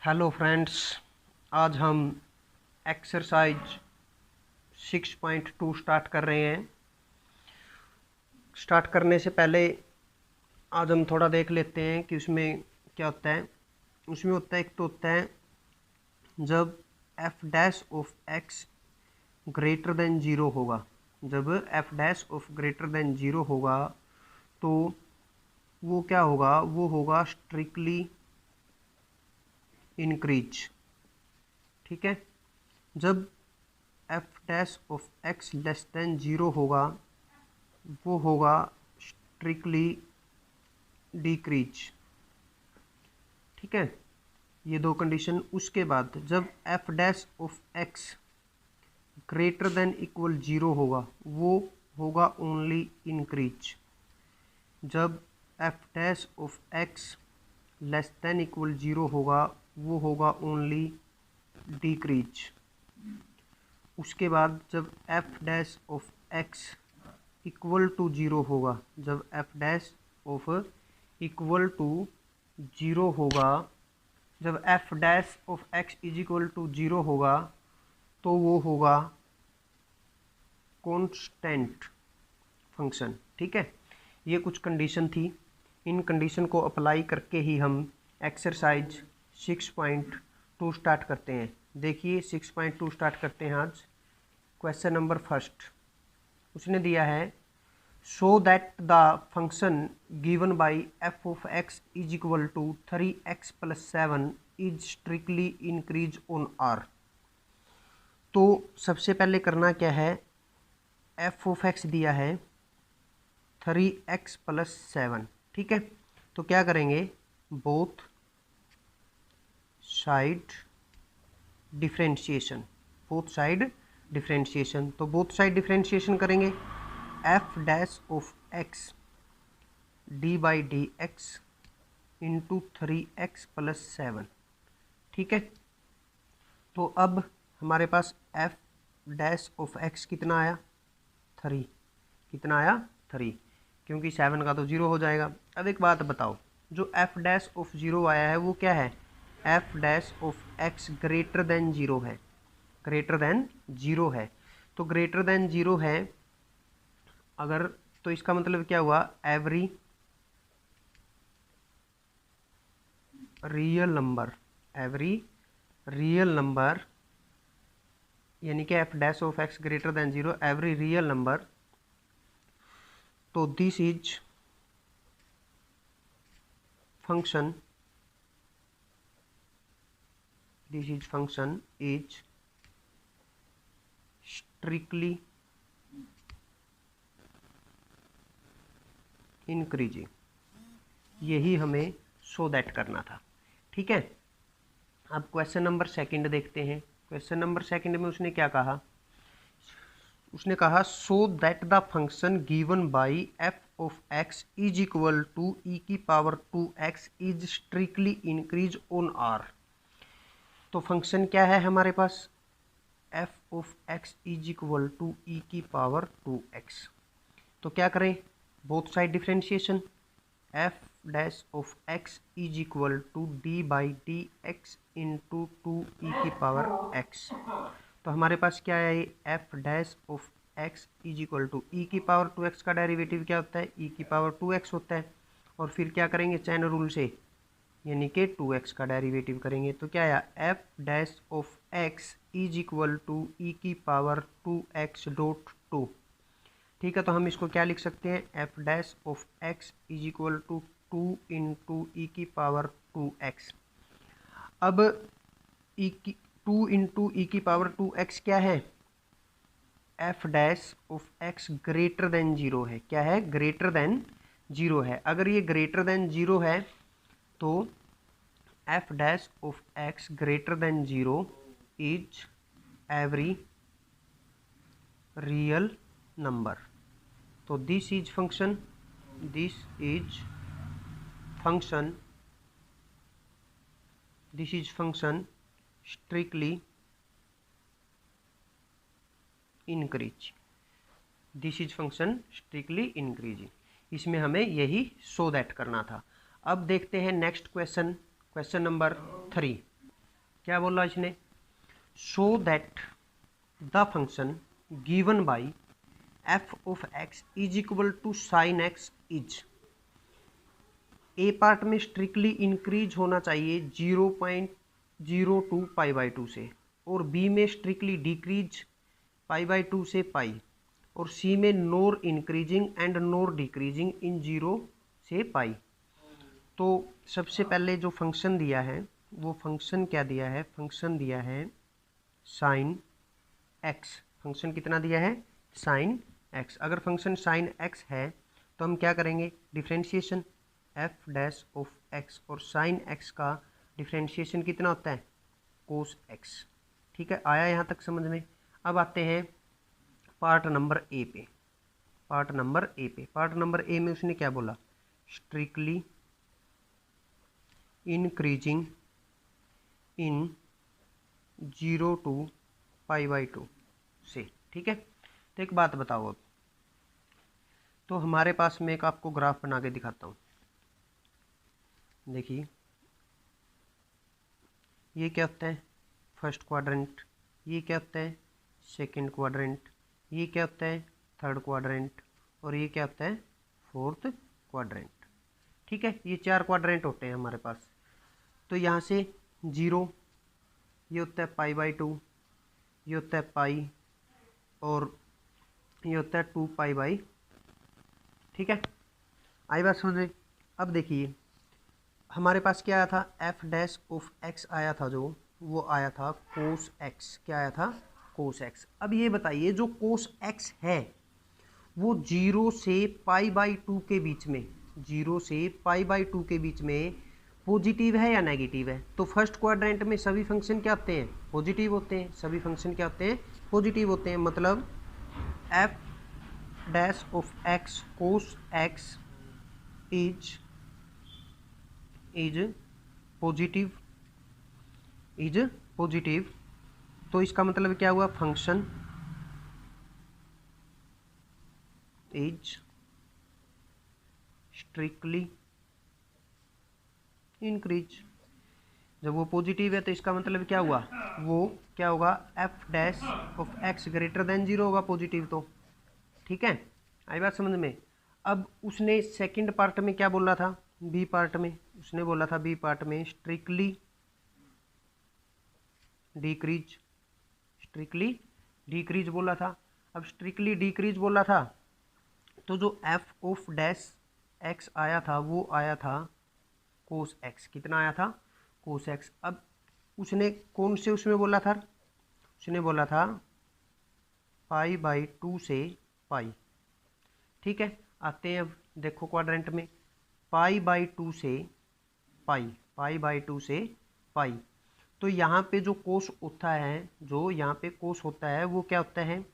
Hello friends, आज हम exercise 6.2 start कर रहे हैं। स्टार्ट करने से पहले आज हम थोड़ा देख लेते हैं कि उसमें क्या होता है। उसमें होता है, एक तो होता है जब F dash of X greater than zero होगा। जब F dash of greater than zero होगा तो वो क्या होगा, वो होगा स्ट्रिक्टली इंक्रीज। ठीक है। जब F dash of X less than zero होगा वो होगा स्ट्रिक्टली डिक्रीज। ठीक है, ये दो कंडीशन। उसके बाद जब F dash of X greater than equal zero होगा वो होगा ओनली इंक्रीज। जब F dash of X less than equal zero होगा वो होगा ओनली डिक्रीज। उसके बाद जब F dash of X equal to zero होगा, जब F dash of equal to zero होगा, जब F dash of X is equal to zero होगा तो वो होगा कांस्टेंट फंक्शन। ठीक है, ये कुछ कंडीशन थी। इन कंडीशन को अप्लाई करके ही हम एक्सरसाइज 6.2 स्टार्ट करते हैं। देखिए 6.2 स्टार्ट करते हैं आज। क्वेश्चन नंबर फर्स्ट उसने दिया है, so that the function given by F of X is equal to 3x plus 7 is strictly increase on R. तो सबसे पहले करना क्या है, एफ ऑफ एक्स दिया है 3x प्लस 7। ठीक है, तो क्या करेंगे, both side differentiation. Both side differentiation, तो बोथ साइड डिफ्रेंशिएशन करेंगे। F dash of x D by D X into 3x plus 7। ठीक है, तो अब हमारे पास एफ डैश ऑफ एक्स कितना आया, 3। कितना आया, 3, क्योंकि 7 का तो 0 हो जाएगा। अब एक बात बताओ, जो एफ डैश ऑफ 0 आया है वो क्या है, F dash of X greater than 0 है। ग्रेटर देन 0 है, तो ग्रेटर देन 0 है अगर, तो इसका मतलब क्या हुआ, every real number, every real number, यानी कि F dash of X greater than 0 every real number. तो this is function, this is function is strictly increasing। यही हमें शो दैट करना था। ठीक है, अब क्वेश्चन नंबर सेकंड देखते हैं। क्वेश्चन नंबर सेकंड में उसने क्या कहा, उसने कहा so that the function given by F of X is equal to E की power 2x is strictly increase on R. तो फंक्शन क्या है हमारे पास, F of X is equal to E की पावर 2x। तो क्या करें, both side differentiation. F dash of X is equal to D by D X into 2e की पावर x। तो हमारे पास क्या है, F dash of X is equal to E की पावर 2x का डेरिवेटिव क्या होता है, e की पावर 2x होता है। और फिर क्या करेंगे, चैन रूल से, यानी कि 2x का डेरिवेटिव करेंगे। तो क्या आया, F dash of X is equal to E की पावर 2x डॉट 2। ठीक है, तो हम इसको क्या लिख सकते हैं, F dash of X is equal to 2 into E की पावर 2x। अब ई की 2 इंटू ई की पावर 2x क्या है, F dash of X greater than 0 है। क्या है, ग्रेटर देन 0 है। अगर ये ग्रेटर देन 0 है तो F dash of X greater than 0 is every real number. तो this is function, this is function, this is function strictly increase. This is function strictly increasing. इसमें हमें यही शो दैट करना था। अब देखते हैं नेक्स्ट क्वेश्चन, क्वेश्चन नंबर 3। क्या बोला इसने, show that the function given by F of X is equal to sine X is, A part में स्ट्रिक्टली इंक्रीज होना चाहिए 0.02 पाई बाई 2 से, और बी में स्ट्रिक्टली डिक्रीज पाई बाई 2 से पाई, और सी में nor increasing and nor decreasing in 0 से पाई। तो सबसे पहले जो फंक्शन दिया है वो फंक्शन क्या दिया है, फंक्शन दिया है साइन एक्स। फंक्शन कितना दिया है, साइन एक्स। अगर फंक्शन साइन एक्स है तो हम क्या करेंगे, differentiation F dash of x, और साइन एक्स का डिफ्रेंशिएशन कितना होता है, कोस एक्स। ठीक है, आया यहाँ तक समझ में। अब आते हैं पार्ट नंबर ए पे। पार्ट नंबर ए पे, पार्ट नंबर ए में उसने क्या बोला, strictly increasing in 0 to pi by 2 से। ठीक है, तो एक बात बताओ अब, तो हमारे पास मैं एक आपको ग्राफ बना के दिखाता हूँ। देखिए ये क्या होता है, फर्स्ट क्वाड्रेंट, ये क्या होता है, सेकंड क्वाड्रेंट, ये क्या होता है, थर्ड क्वाड्रेंट, और ये क्या होता है, फोर्थ क्वाड्रेंट। ठीक है, ये 4 क्वाड्रेंट होते हैं हमारे पास। तो यहाँ से 0, ये होता है पाई बाई 2, ये होता है पाई, और ये होता है 2 पाई बाई। ठीक है, आई बात समझ में। अब देखिए हमारे पास क्या आया था, एफ डैश ऑफ एक्स आया था, जो वो आया था कोस एक्स। क्या आया था, कोस एक्स। अब ये बताइए जो कोस एक्स है वो 0 से पाई बाई 2 के बीच में, 0 से पाई बाई 2 के बीच में पॉजिटिव है या नेगेटिव है। तो फर्स्ट क्वाड्रेंट में सभी फंक्शन क्या होते हैं, पॉजिटिव होते हैं। सभी फंक्शन क्या होते हैं, पॉजिटिव होते हैं। मतलब F dash of x cos x is positive, is positive. तो इसका मतलब क्या हुआ, फंक्शन इज स्ट्रिक्टली इंक्रीज। जब वो पॉजिटिव है तो इसका मतलब क्या हुआ, वो क्या होगा, F dash of X greater than 0 होगा पॉजिटिव। तो ठीक है, आई बात समझ में। अब उसने सेकंड पार्ट में क्या बोला था, बी पार्ट में उसने बोला था, बी पार्ट में स्ट्रिक्टली डिक्रीज, स्ट्रिक्टली डिक्रीज बोला था। अब स्ट्रिक्टली डिक्रीज बोला था तो जो एफ ऑफ डैश एक्स आया था वो आया था कोस एक्स। कितना आया था, कोस एक्स। अब उसने कौन से उसमें बोला था, उसने बोला था पाई बाई 2 से पाई। ठीक है, आते हैं अब देखो क्वाड्रेंट में, पाई बाई 2 से पाई, पाई बाई 2 से पाई। तो यहाँ पे जो कोस होता है, जो यहाँ पे कोस होता है वो क्या होता है,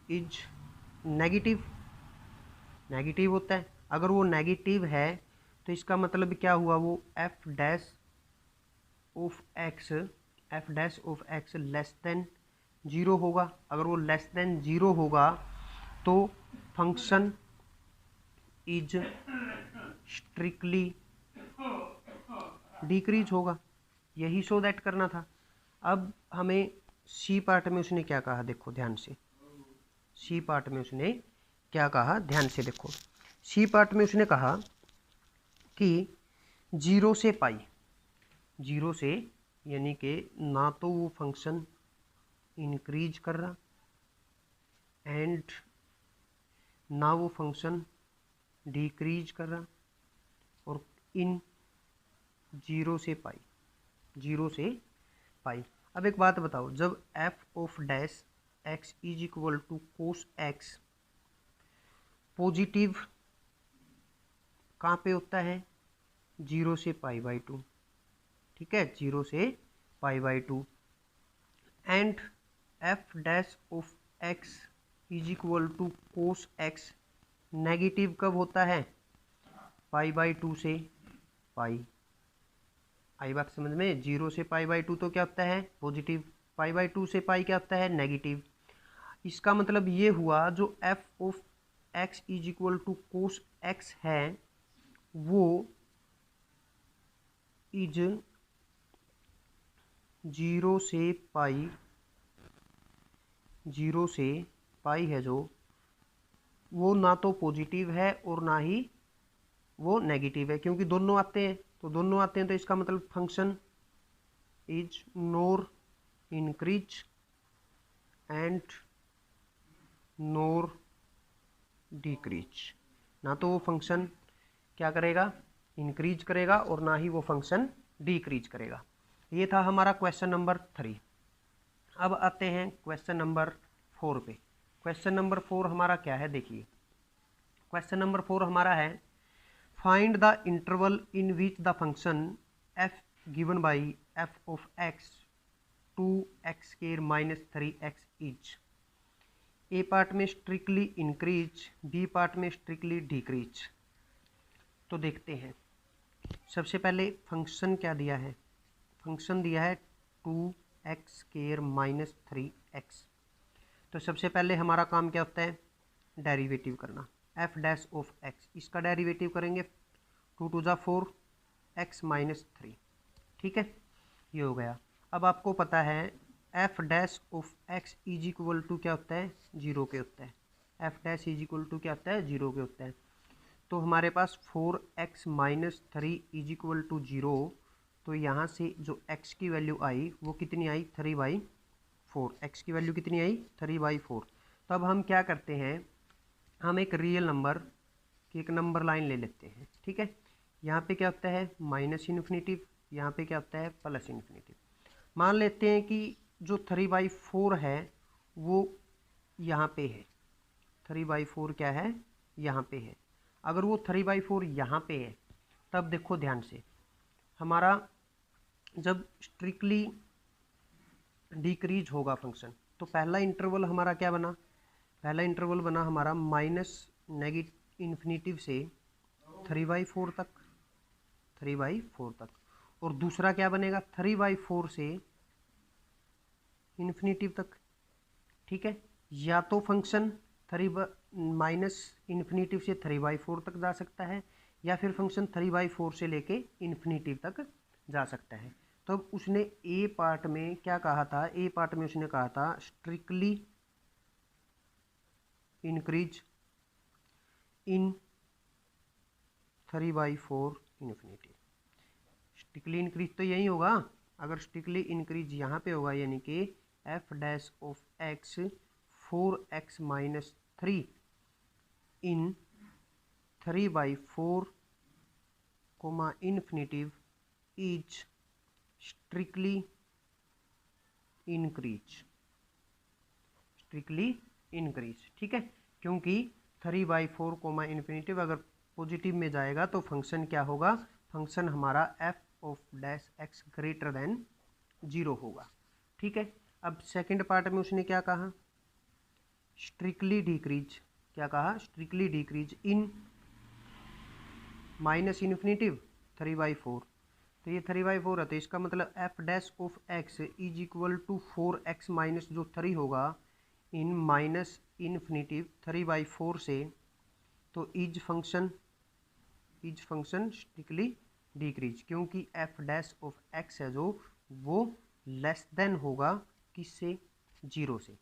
इज नेगेटिव, नेगेटिव होता है। अगर वो नेगेटिव है तो इसका मतलब क्या हुआ, वो F dash of x, F dash of X less then 0 होगा। अगर वो लेस देन 0 होगा तो फंक्शन इज स्ट्रिक्टली डिक्रीज होगा। यही शो दैट करना था। अब हमें सी पार्ट में उसने क्या कहा, देखो ध्यान से। सी पार्ट में उसने क्या कहा, ध्यान से देखो। सी पार्ट में उसने कहा कि 0 से पाई, 0 से यानी कि ना तो वो फंक्शन इंक्रीज कर रहा एंड ना वो फंक्शन डिक्रीज कर रहा, और इन 0 से पाई, 0 से पाई। अब एक बात बताओ, जब F of dash X is equal to cos X positive कहाँ पे होता है, 0 से पाई बाई 2। ठीक है, 0 से pi by 2, and F dash of X is equal to cos X negative कब होता है, पाई बाई 2 से पाई। आई बात समझ में। 0 से पाई बाई 2 तो क्या होता है, पॉजिटिव, पाई बाई 2 से पाई क्या होता है, नेगेटिव। इसका मतलब ये हुआ जो F of X is equal to cos X है वो इज जीरो से पाई, जीरो से पाई है जो, वो ना तो पॉजिटिव है और ना ही वो नेगेटिव है, क्योंकि दोनों आते हैं, तो दोनों आते हैं तो इसका मतलब function is NOR increase and NOR decrease. ना तो वो फंक्शन क्या करेगा, इंक्रीज करेगा, और ना ही वो फंक्शन डिक्रीज करेगा। ये था हमारा क्वेश्चन नंबर 3। अब आते हैं क्वेश्चन नंबर 4 पे। क्वेश्चन नंबर 4 हमारा क्या है, देखिए क्वेश्चन नंबर 4 हमारा है find the interval in which the function F given by F of x 2x² - 3x is A part में स्ट्रिक्टली इंक्रीज, बी पार्ट में स्ट्रिक्टली डिक्रीज। तो देखते हैं, सबसे पहले फंक्शन क्या दिया है, फंक्शन दिया है 2x² - 3x। तो सबसे पहले हमारा काम क्या होता है, डेरिवेटिव करना, एफ डैश ऑफ एक्स, इसका डेरिवेटिव करेंगे 2 × 4 x - 3, ठीक है, ये हो गया। अब आपको पता है F dash of X is equal to क्या होता है, 0 के होता है, F dash is equal to क्या होता है, 0 के होता है। तो हमारे पास 4x - 3 इज इक्वल टू 0, तो यहाँ से जो x की वैल्यू आई वो कितनी आई, 3/4, x की वैल्यू कितनी आई, 3/4। तो अब हम क्या करते हैं, हम एक रियल नंबर की एक नंबर लाइन ले लेते हैं, ठीक है। यहाँ पे क्या होता है माइनस इन्फिनिटिव, यहाँ पे क्या होता है प्लस इन्फिनिटिव। मान लेते हैं कि जो 3/4 है वो यहाँ पे है, 3/4 क्या है, यहाँ पे है। अगर वो 3/4 यहाँ पे है, तब देखो ध्यान से, हमारा जब स्ट्रिक्टली डिक्रीज होगा फंक्शन, तो पहला इंटरवल हमारा क्या बना, पहला इंटरवल बना हमारा माइनस नेगेटिव इन्फिनिटिव से 3/4 तक, 3/4 तक, और दूसरा क्या बनेगा 3/4 से इन्फिनिटिव तक, ठीक है। या तो फंक्शन माइनस इन्फिनिटिव से 3/4 तक जा सकता है, या फिर फंक्शन 3/4 से लेके इन्फिनिटिव तक जा सकता है। तो अब उसने ए पार्ट में क्या कहा था, ए पार्ट में उसने कहा था strictly increase in 3/4 infinity. Strictly increase तो यही होगा, अगर स्ट्रिक्टली इंक्रीज यहाँ पे होगा, यानी कि F dash of x 4x - 3 in 3/4 infinitive is strictly increase, strictly increase, ठीक है। क्योंकि 3/4 इन्फिनिटिव अगर पॉजिटिव में जाएगा तो फंक्शन क्या होगा, फंक्शन हमारा F of dash x greater than 0 होगा, ठीक है। अब सेकंड पार्ट में उसने क्या कहा, स्ट्रिक्टली डिक्रीज, क्या कहा, strictly decrease in minus infinitive 3/4। तो ये 3/4 है, तो इसका मतलब F dash of X is equal to 4x minus जो 3 होगा इन माइनस इन्फिनिटिव 3/4 से, तो इज फंक्शन स्ट्रिक्टली डिक्रीज, क्योंकि एफ डैश ऑफ एक्स है जो वो लेस देन होगा किससे, 0 से।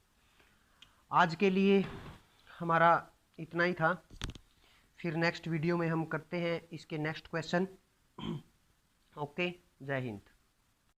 आज के लिए हमारा इतना ही था, फिर नेक्स्ट वीडियो में हम करते हैं इसके नेक्स्ट क्वेश्चन। ओके, जय हिंद।